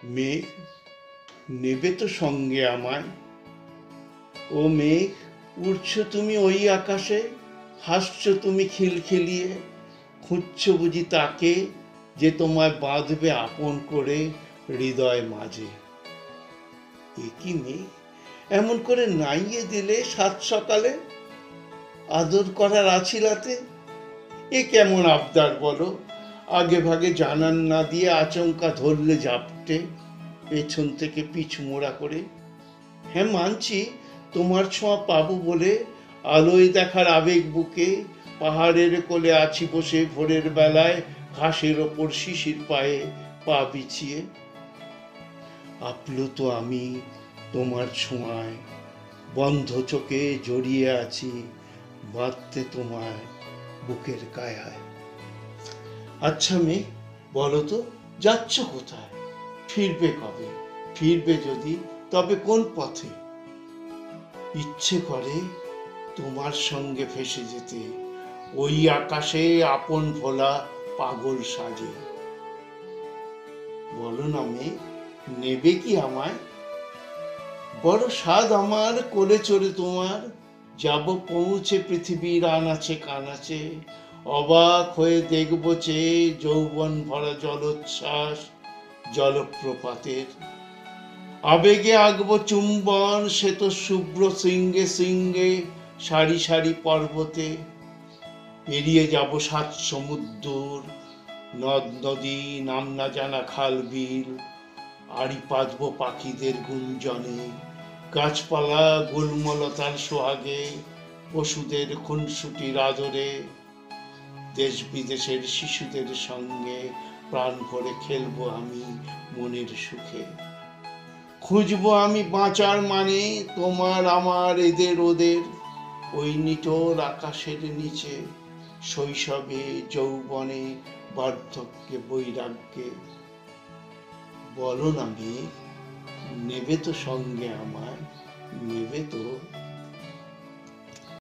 মেঘ, নেবে তো সঙ্গে আমায়? ও মেঘ, উড়ছো তুমি ওই আকাশে, হাসছো তুমি খিলখিলিয়ে, খুঁজছো বুঝি তাকে যে তোমায় বাঁধবে আপন করে হৃদয় মাঝে। এ কি মেঘ, এমন করে নাইয়ে দিলে সাত সকালে, আদর করার আছিলাতে? এ কেমন আবদার বলো, আগে ভাগে জানান না দিয়ে আচমকা ধরলে জাপটে, পেছন থেকে পিছ মোড়া করে। হ্যাঁ মানছি, তোমার ছোঁয়া পাবো বলে আলোয় দেখার আবেগ বুকে পাহাড়ের কোলে আছি বসে ভোরের বেলায়, ঘাসের ওপর শিশির পায়ে পা বিছিয়ে। আপ্লুত আমি তোমার ছোঁয়ায়, বন্ধ চোখে জড়িয়ে আছি, বাঁধতে তোমায় বুকের কায়ায়। আচ্ছা মেয়ে, বলো তো, যাচ্ছ কোথায়? ফিরবে কবে? ফিরবে যদি, তবে কোন পথে? ইচ্ছে করে তোমার সঙ্গে ভেসে যেতে, ওই আকাশে আপন ভোলা পাগল সাজে। বলো না মেয়ে, নেবে কি আমায়? বড় স্বাদ আমার কোলে চড়ে তোমার, যাব পৌঁছে পৃথিবীর আনাচে কানাচে, অবাক হয়ে দেখব চেয়ে যৌবন ভরা জলোচ্ছ্বাস জলপ্রপাতের। আবেগে আঁকবো চুম্বন সে তো শুভ্র শৃঙ্গে শৃঙ্গে, সারি সারি পর্বতে। পেরিয়ে যাব সাত সমুদ্র, নদ নদী, নাম না জানা খাল বিল, আড়ি পাতবো পাখিদের গুঞ্জনে, গাছপালা গুল্মলতার সোহাগে, পশুদের খুনসুটির আদরে, দেশ বিদেশের শিশুদের সঙ্গে প্রাণ ভরে খেলবো আমি মনের সুখে। খুঁজবো আমি বাঁচার মানে তোমার আমার এদের ওদের, ওই নিটোল আকাশের নিচে, শৈশবে যৌবনে বার্ধক্যে বৈরাগ্যে। বলো না মেয়ে, নেবে তো সঙ্গে আমায়? নেবে তো?